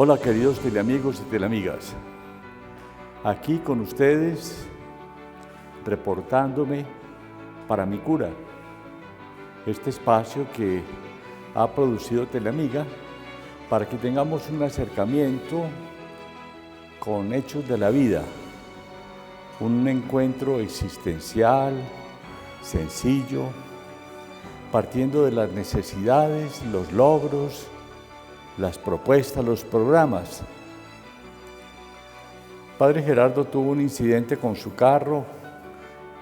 Hola queridos teleamigos y teleamigas, aquí con ustedes reportándome para mi cura, este espacio que ha producido Teleamiga para que tengamos un acercamiento con hechos de la vida, un encuentro existencial, sencillo, partiendo de las necesidades, los logros, las propuestas, los programas. Padre Gerardo tuvo un incidente con su carro,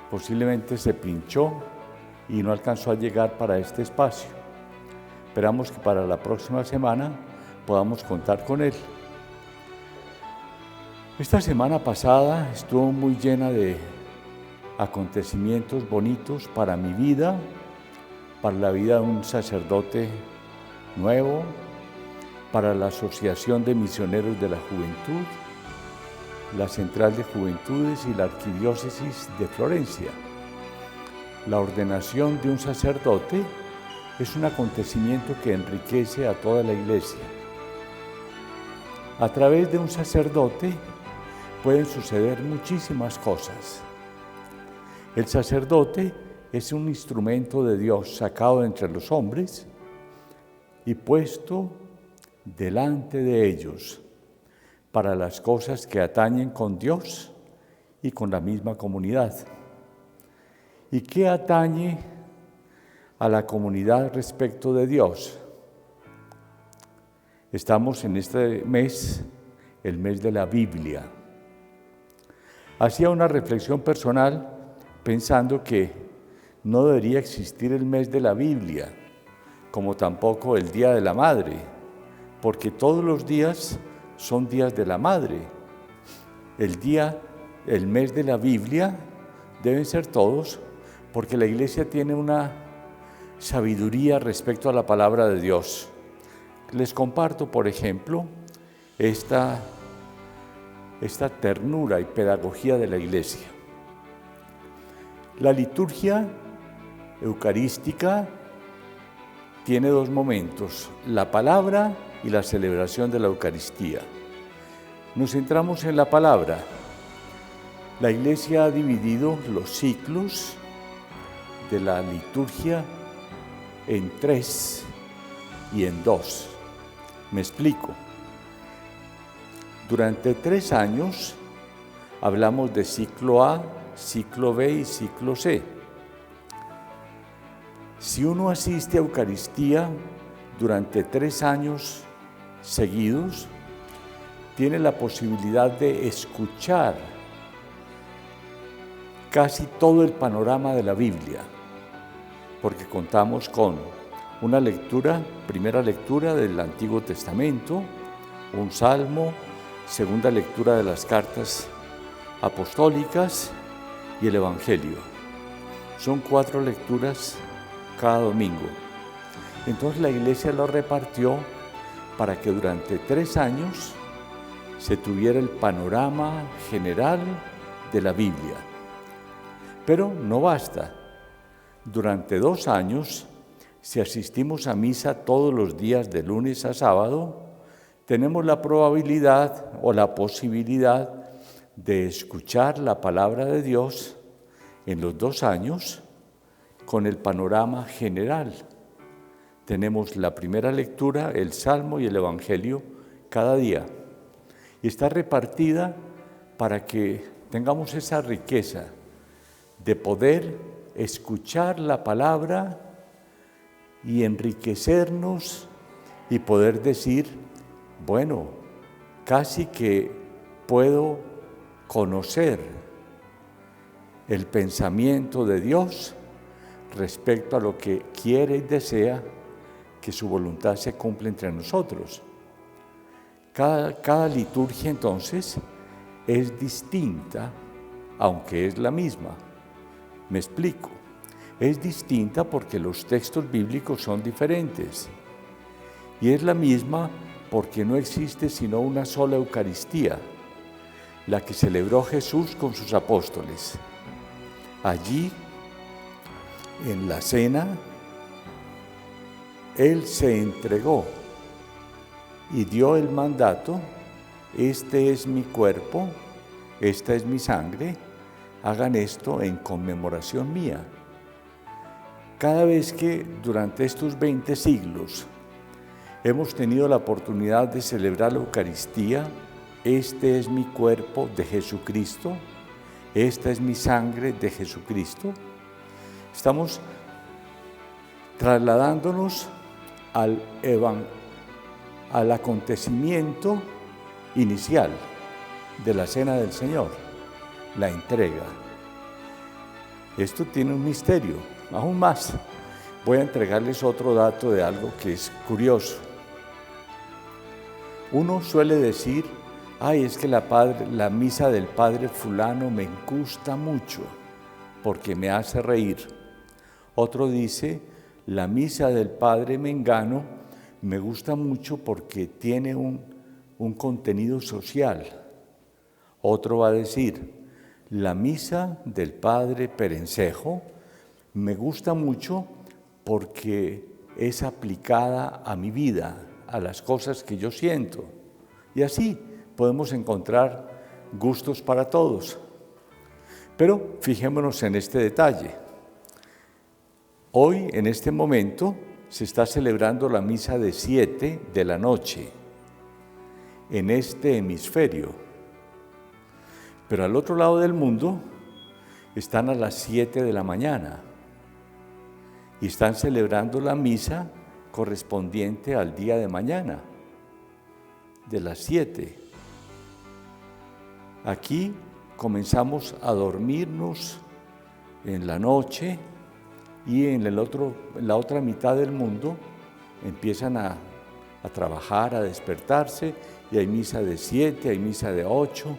posiblemente se pinchó y no alcanzó a llegar para este espacio. Esperamos que para la próxima semana podamos contar con él. Esta semana pasada estuvo muy llena de acontecimientos bonitos para mi vida, para la vida de un sacerdote nuevo, para la Asociación de Misioneros de la Juventud, la Central de Juventudes y la Arquidiócesis de Florencia. La ordenación de un sacerdote es un acontecimiento que enriquece a toda la Iglesia. A través de un sacerdote pueden suceder muchísimas cosas. El sacerdote es un instrumento de Dios sacado de entre los hombres y puesto delante de ellos para las cosas que atañen con Dios y con la misma comunidad. ¿Y qué atañe a la comunidad respecto de Dios? Estamos en este mes, el mes de la Biblia. Hacía una reflexión personal pensando que no debería existir el mes de la Biblia, como tampoco el Día de la Madre, porque todos los días son días de la Madre. El mes de la Biblia deben ser todos, porque la Iglesia tiene una sabiduría respecto a la palabra de Dios. Les comparto, por ejemplo, esta ternura y pedagogía de la Iglesia. La liturgia eucarística tiene dos momentos, la palabra y la celebración de la Eucaristía. Nos centramos en la palabra. La Iglesia ha dividido los ciclos de la liturgia en 3 y en 2. Me explico. Durante 3 años hablamos de ciclo A, ciclo B y ciclo C. Si uno asiste a Eucaristía durante 3 años seguidos, tiene la posibilidad de escuchar casi todo el panorama de la Biblia, porque contamos con una lectura, primera lectura del Antiguo Testamento, un salmo, segunda lectura de las cartas apostólicas y el Evangelio. Son 4 lecturas cada domingo. Entonces la Iglesia lo repartió para que durante 3 años se tuviera el panorama general de la Biblia. Pero no basta. Durante 2 años, si asistimos a misa todos los días de lunes a sábado, tenemos la probabilidad o la posibilidad de escuchar la palabra de Dios en los 2 años con el panorama general. Tenemos la primera lectura, el Salmo y el Evangelio cada día. Y está repartida para que tengamos esa riqueza de poder escuchar la palabra y enriquecernos y poder decir, bueno, casi que puedo conocer el pensamiento de Dios respecto a lo que quiere y desea que su voluntad se cumpla entre nosotros. Cada liturgia entonces es distinta, aunque es la misma. Me explico. Es distinta porque los textos bíblicos son diferentes. Y es la misma porque no existe sino una sola Eucaristía, la que celebró Jesús con sus apóstoles. Allí, en la cena, Él se entregó y dio el mandato: este es mi cuerpo, esta es mi sangre, hagan esto en conmemoración mía. Cada vez que durante estos 20 siglos hemos tenido la oportunidad de celebrar la Eucaristía, este es mi cuerpo de Jesucristo, esta es mi sangre de Jesucristo, estamos trasladándonos al acontecimiento inicial de la Cena del Señor, la entrega. Esto tiene un misterio, aún más. Voy a entregarles otro dato de algo que es curioso. Uno suele decir: ay, es que la misa del Padre fulano me gusta mucho porque me hace reír. Otro dice: la misa del Padre Mengano me gusta mucho porque tiene un contenido social. Otro va a decir: la misa del Padre Perencejo me gusta mucho porque es aplicada a mi vida, a las cosas que yo siento. Y así podemos encontrar gustos para todos. Pero fijémonos en este detalle. Hoy, en este momento, se está celebrando la misa de 7 de la noche en este hemisferio. Pero al otro lado del mundo están a las 7 de la mañana y están celebrando la misa correspondiente al día de mañana, de las 7. Aquí comenzamos a dormirnos en la noche y en la otra mitad del mundo empiezan a trabajar, a despertarse, y hay misa de 7, hay misa de 8,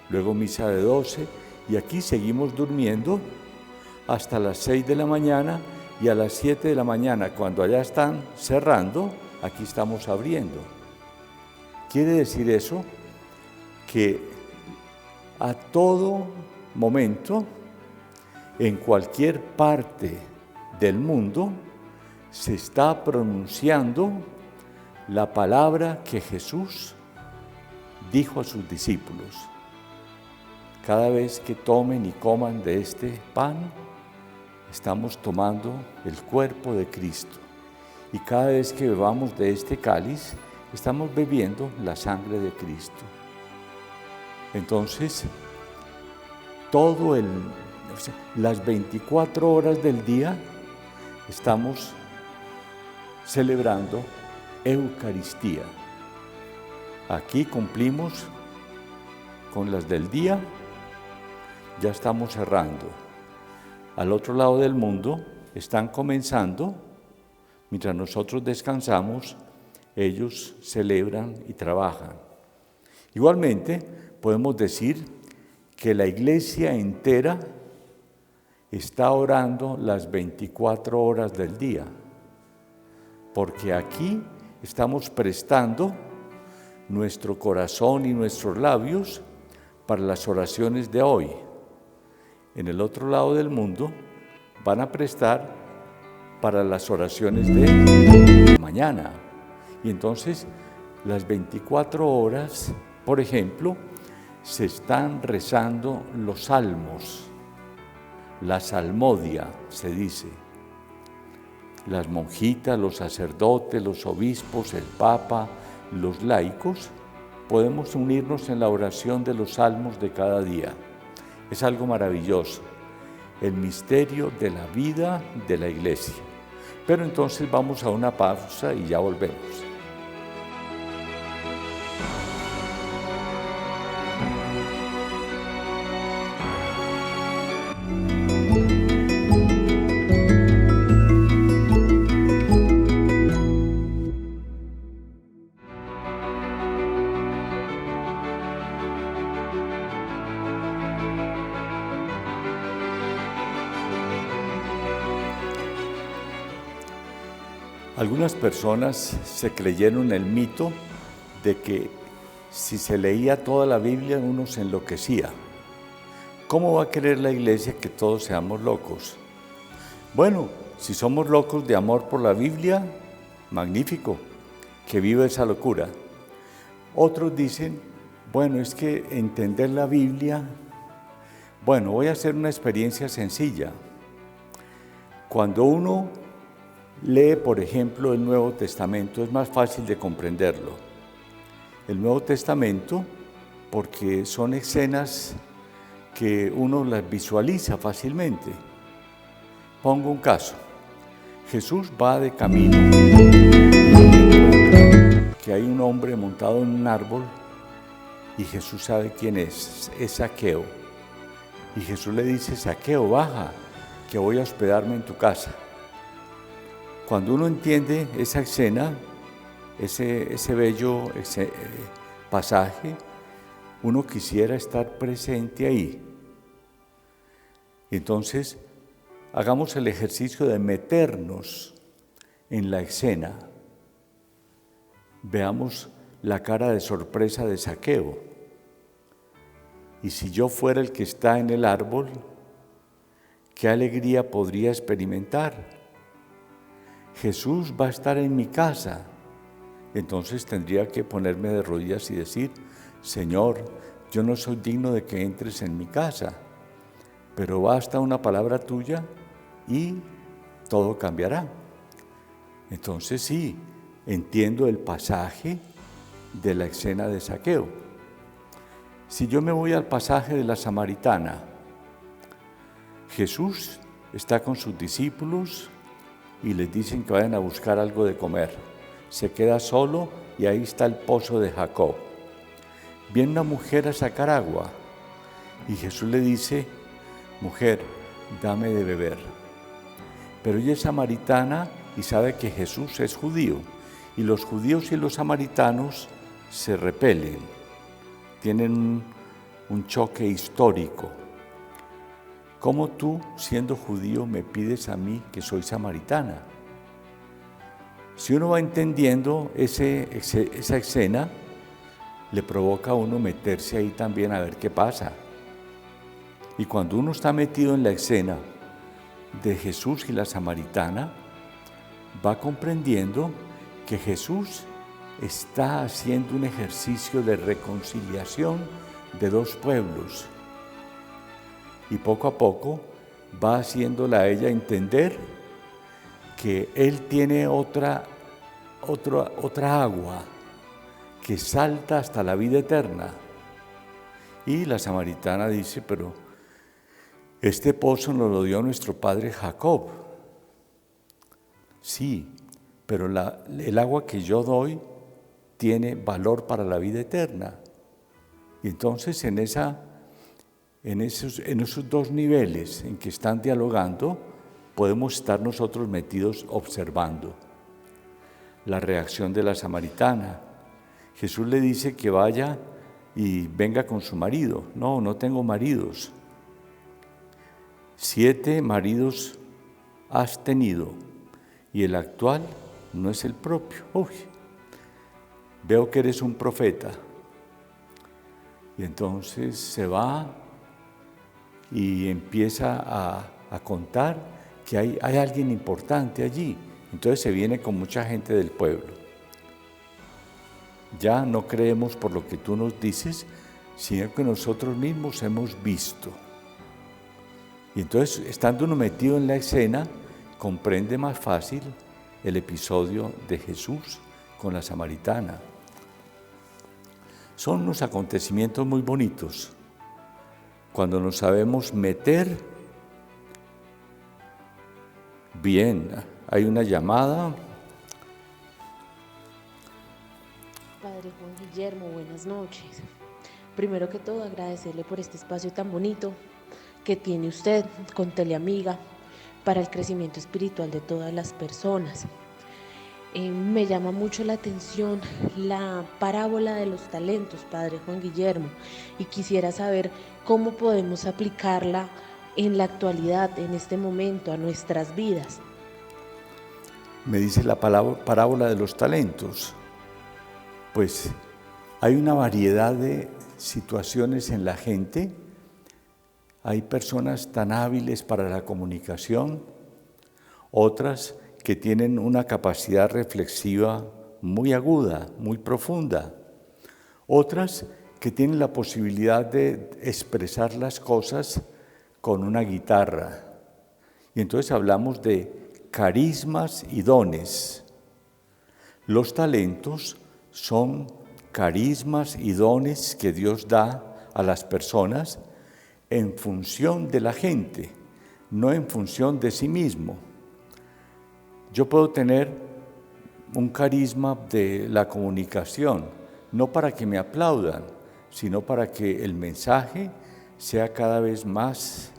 luego misa de 12, y aquí seguimos durmiendo hasta las 6 de la mañana, y a las 7 de la mañana, cuando allá están cerrando, aquí estamos abriendo. Quiere decir eso que a todo momento, en cualquier parte del mundo, se está pronunciando la palabra que Jesús dijo a sus discípulos. Cada vez que tomen y coman de este pan, estamos tomando el cuerpo de Cristo. Y cada vez que bebamos de este cáliz, estamos bebiendo la sangre de Cristo. Entonces, las 24 horas del día estamos celebrando Eucaristía. Aquí cumplimos con las del día, ya estamos cerrando. Al otro lado del mundo están comenzando, mientras nosotros descansamos, ellos celebran y trabajan. Igualmente, podemos decir que la Iglesia entera está orando las 24 horas del día, porque aquí estamos prestando nuestro corazón y nuestros labios para las oraciones de hoy. En el otro lado del mundo van a prestar para las oraciones de mañana. Y entonces, las 24 horas, por ejemplo, se están rezando los salmos, la salmodia se dice. Las monjitas, los sacerdotes, los obispos, el papa, los laicos, podemos unirnos en la oración de los salmos de cada día. Es algo maravilloso, el misterio de la vida de la Iglesia. Pero entonces vamos a una pausa y ya volvemos. Algunas personas se creyeron el mito de que si se leía toda la Biblia uno se enloquecía. ¿Cómo va a querer la Iglesia que todos seamos locos? Bueno, si somos locos de amor por la Biblia, magnífico, que viva esa locura. Otros dicen, bueno, es que entender la Biblia, bueno, voy a hacer una experiencia sencilla. Cuando uno lee, por ejemplo, el Nuevo Testamento, es más fácil de comprenderlo. El Nuevo Testamento, porque son escenas que uno las visualiza fácilmente. Pongo un caso. Jesús va de camino que hay un hombre montado en un árbol y Jesús sabe quién es Zaqueo. Y Jesús le dice, Zaqueo, baja, que voy a hospedarme en tu casa. Cuando uno entiende esa escena, ese bello pasaje, uno quisiera estar presente ahí. Entonces, hagamos el ejercicio de meternos en la escena. Veamos la cara de sorpresa de Zaqueo. Y si yo fuera el que está en el árbol, ¿qué alegría podría experimentar? Jesús va a estar en mi casa. Entonces tendría que ponerme de rodillas y decir, Señor, yo no soy digno de que entres en mi casa, pero basta una palabra tuya y todo cambiará. Entonces sí, entiendo el pasaje de la escena de Zaqueo. Si yo me voy al pasaje de la Samaritana, Jesús está con sus discípulos y les dicen que vayan a buscar algo de comer. Se queda solo y ahí está el pozo de Jacob. Viene una mujer a sacar agua y Jesús le dice, mujer, dame de beber. Pero ella es samaritana y sabe que Jesús es judío, y los judíos y los samaritanos se repelen, tienen un choque histórico. ¿Cómo tú, siendo judío, me pides a mí que soy samaritana? Si uno va entendiendo esa escena, le provoca a uno meterse ahí también a ver qué pasa. Y cuando uno está metido en la escena de Jesús y la samaritana, va comprendiendo que Jesús está haciendo un ejercicio de reconciliación de dos pueblos. Y poco a poco va haciéndola a ella entender que Él tiene otra agua que salta hasta la vida eterna. Y la samaritana dice, pero este pozo nos lo dio nuestro padre Jacob. Sí, pero el agua que yo doy tiene valor para la vida eterna. Y entonces en esos dos niveles en que están dialogando, podemos estar nosotros metidos observando la reacción de la samaritana. Jesús le dice que vaya y venga con su marido. No, no tengo maridos. 7 maridos has tenido y el actual no es el propio. Uy, veo que eres un profeta. Y entonces se va y empieza a contar que hay alguien importante allí. Entonces se viene con mucha gente del pueblo. Ya no creemos por lo que tú nos dices, sino que nosotros mismos hemos visto. Y entonces, estando uno metido en la escena, comprende más fácil el episodio de Jesús con la samaritana. Son unos acontecimientos muy bonitos cuando nos sabemos meter bien. Hay una llamada. Padre Juan Guillermo, buenas noches. Primero que todo, agradecerle por este espacio tan bonito que tiene usted con Teleamiga para el crecimiento espiritual de todas las personas. Me llama mucho la atención la parábola de los talentos, Padre Juan Guillermo, y quisiera saber cómo podemos aplicarla en la actualidad, en este momento, a nuestras vidas. Me dice la parábola de los talentos. Pues hay una variedad de situaciones en la gente. Hay personas tan hábiles para la comunicación, otras que tienen una capacidad reflexiva muy aguda, muy profunda, Otras que tienen la posibilidad de expresar las cosas con una guitarra. Y entonces hablamos de carismas y dones. Los talentos son carismas y dones que Dios da a las personas en función de la gente, no en función de sí mismo. Yo puedo tener un carisma de la comunicación, no para que me aplaudan, sino para que el mensaje sea cada vez más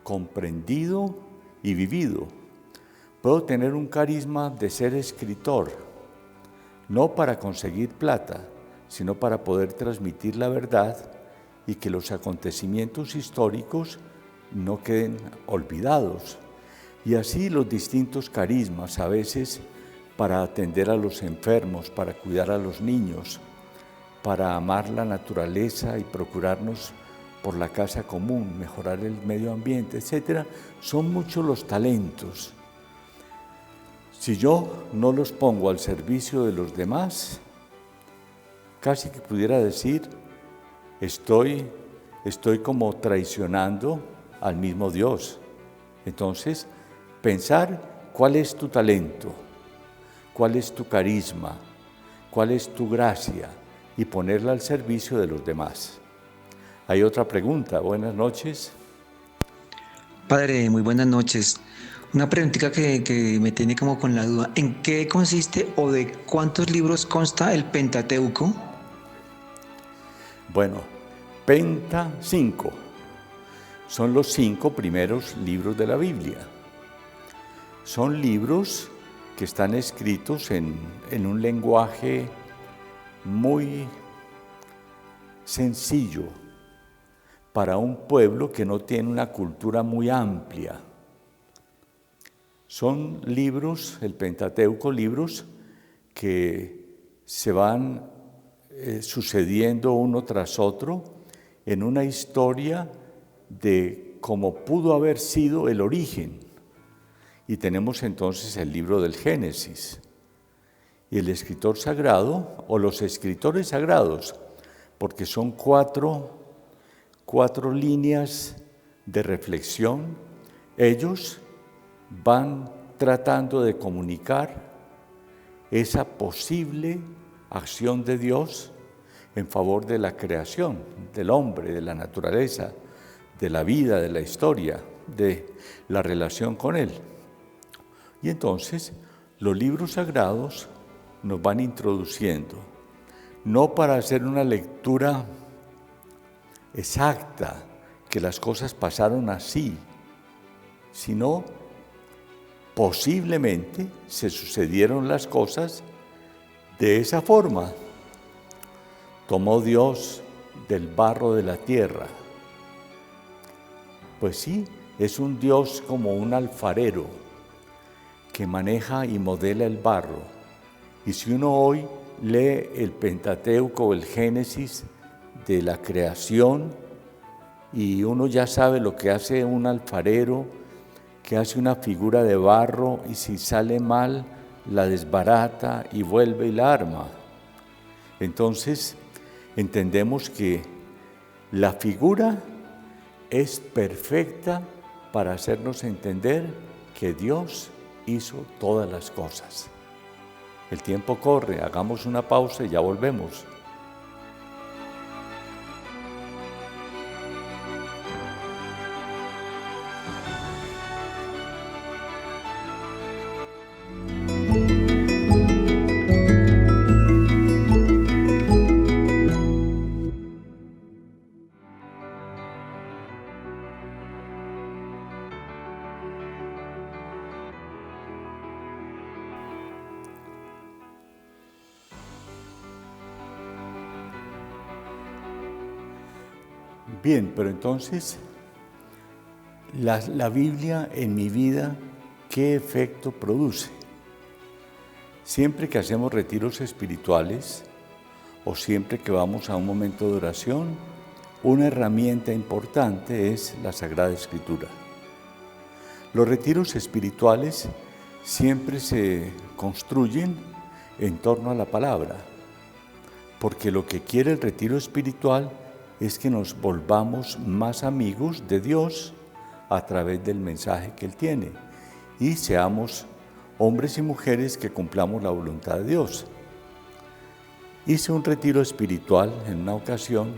comprendido y vivido. Puedo tener un carisma de ser escritor, no para conseguir plata, sino para poder transmitir la verdad y que los acontecimientos históricos no queden olvidados. Y así los distintos carismas, a veces para atender a los enfermos, para cuidar a los niños, para amar la naturaleza y procurarnos por la casa común, mejorar el medio ambiente, etc. Son muchos los talentos. Si yo no los pongo al servicio de los demás, casi que pudiera decir, estoy como traicionando al mismo Dios. Entonces, pensar cuál es tu talento, cuál es tu carisma, cuál es tu gracia y ponerla al servicio de los demás. Hay otra pregunta. Buenas noches. Padre, muy buenas noches. Una preguntita que me tiene como con la duda. ¿En qué consiste o de cuántos libros consta el Pentateuco? Bueno, Penta 5. Son los 5 primeros libros de la Biblia. Son libros que están escritos en un lenguaje muy sencillo para un pueblo que no tiene una cultura muy amplia. Son libros, el Pentateuco, libros que se van sucediendo uno tras otro en una historia de cómo pudo haber sido el origen. Y tenemos entonces el libro del Génesis. Y el escritor sagrado, o los escritores sagrados, porque son cuatro líneas de reflexión, ellos van tratando de comunicar esa posible acción de Dios en favor de la creación, del hombre, de la naturaleza, de la vida, de la historia, de la relación con Él. Y entonces los libros sagrados nos van introduciendo, no para hacer una lectura exacta, que las cosas pasaron así, sino posiblemente se sucedieron las cosas de esa forma. Tomó Dios del barro de la tierra. Pues sí, es un Dios como un alfarero que maneja y modela el barro. Y si uno hoy lee el Pentateuco o el Génesis de la creación, y uno ya sabe lo que hace un alfarero, que hace una figura de barro y si sale mal la desbarata y vuelve y la arma. Entonces entendemos que la figura es perfecta para hacernos entender que Dios hizo todas las cosas. El tiempo corre, hagamos una pausa y ya volvemos. Bien, pero entonces, la Biblia en mi vida, ¿qué efecto produce? Siempre que hacemos retiros espirituales o siempre que vamos a un momento de oración, una herramienta importante es la Sagrada Escritura. Los retiros espirituales siempre se construyen en torno a la palabra. porque lo que quiere el retiro espiritual es que nos volvamos más amigos de Dios a través del mensaje que Él tiene y seamos hombres y mujeres que cumplamos la voluntad de Dios. Hice un retiro espiritual en una ocasión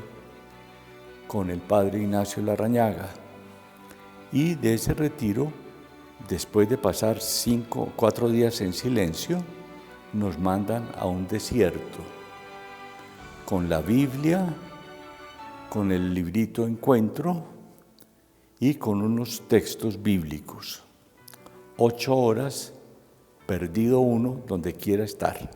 con el padre Ignacio Larrañaga y de ese retiro, después de pasar 4 días en silencio, nos mandan a un desierto con la Biblia, con el librito Encuentro y con unos textos bíblicos. 8 horas, perdido uno donde quiera estar.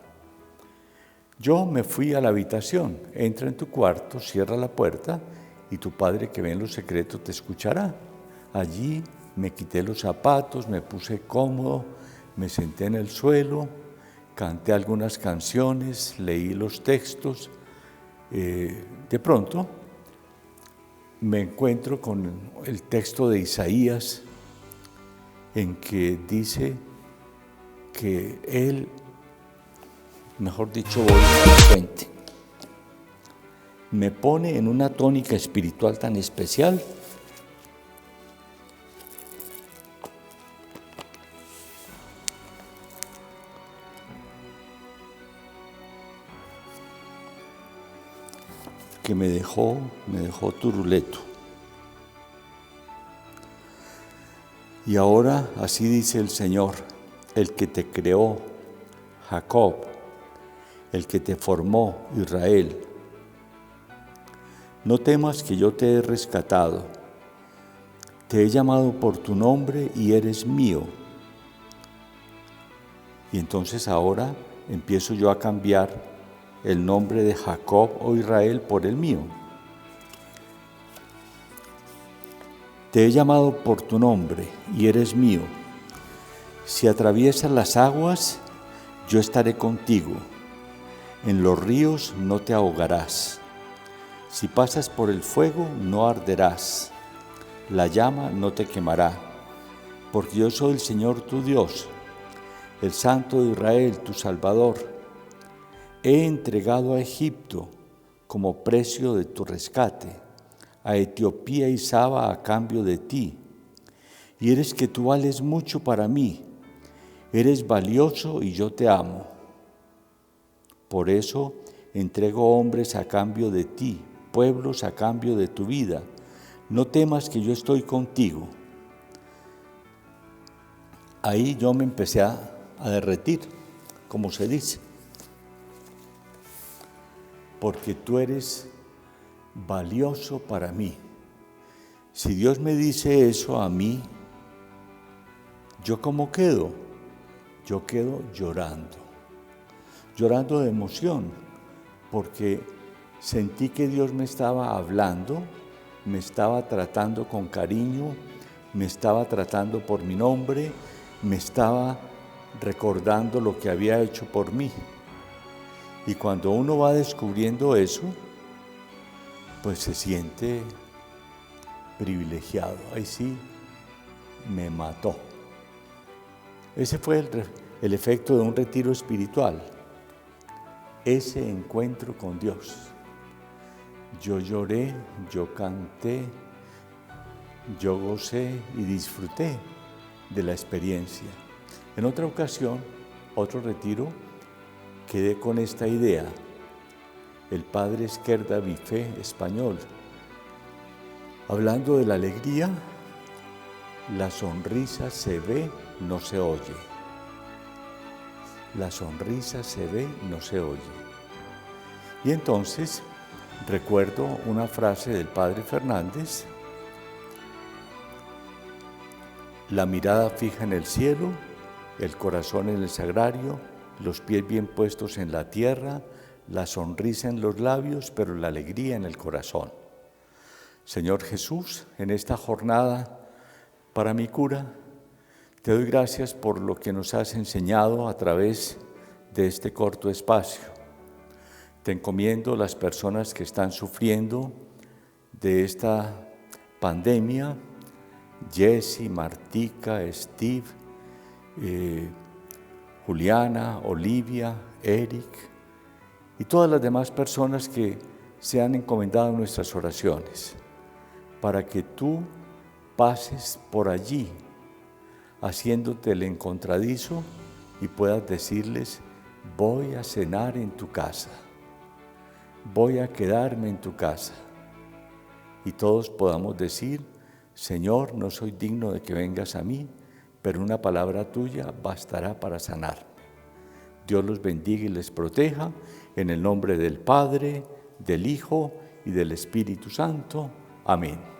Yo me fui a la habitación, entra en tu cuarto, cierra la puerta y tu Padre que ve en lo secreto te escuchará. Allí me quité los zapatos, me puse cómodo, me senté en el suelo, canté algunas canciones, leí los textos. De pronto me encuentro con el texto de Isaías en que dice que Él, mejor dicho, voy al frente, me pone en una tónica espiritual tan especial que me dejó turuleto. Y ahora así dice el Señor, el que te creó, Jacob, el que te formó, Israel. No temas que yo te he rescatado, te he llamado por tu nombre y eres mío. Y entonces ahora empiezo yo a cambiar el nombre de Jacob o Israel por el mío. Te he llamado por tu nombre y eres mío. Si atraviesas las aguas, yo estaré contigo. En los ríos no te ahogarás. Si pasas por el fuego, no arderás. La llama no te quemará. Porque yo soy el Señor tu Dios, el Santo de Israel, tu Salvador. He entregado a Egipto como precio de tu rescate, a Etiopía y Saba a cambio de ti. Y eres que tú vales mucho para mí, eres valioso y yo te amo. Por eso entrego hombres a cambio de ti, pueblos a cambio de tu vida. No temas que yo estoy contigo. Ahí yo me empecé a derretir, como se dice. Porque tú eres valioso para mí. Si Dios me dice eso a mí, ¿yo cómo quedo? Yo quedo llorando de emoción, porque sentí que Dios me estaba hablando, me estaba tratando con cariño, me estaba tratando por mi nombre, me estaba recordando lo que había hecho por mí. Y cuando uno va descubriendo eso, pues se siente privilegiado. Ahí sí, me mató. Ese fue el efecto de un retiro espiritual. Ese encuentro con Dios. Yo lloré, yo canté, yo gocé y disfruté de la experiencia. En otra ocasión, otro retiro, quedé con esta idea. El padre Esquerda Bifé, español, hablando de la alegría, la sonrisa se ve, no se oye. La sonrisa se ve, no se oye. Y entonces recuerdo una frase del padre Fernández: la mirada fija en el cielo, el corazón en el sagrario, los pies bien puestos en la tierra, la sonrisa en los labios, pero la alegría en el corazón. Señor Jesús, en esta jornada para mi cura, te doy gracias por lo que nos has enseñado a través de este corto espacio. Te encomiendo las personas que están sufriendo de esta pandemia, Jessy, Martica, Steve, Juliana, Olivia, Eric, y todas las demás personas que se han encomendado en nuestras oraciones, para que tú pases por allí, haciéndote el encontradizo y puedas decirles: voy a cenar en tu casa, voy a quedarme en tu casa. Y todos podamos decir: Señor, no soy digno de que vengas a mí, pero una palabra tuya bastará para sanarme. Dios los bendiga y les proteja, en el nombre del Padre, del Hijo y del Espíritu Santo. Amén.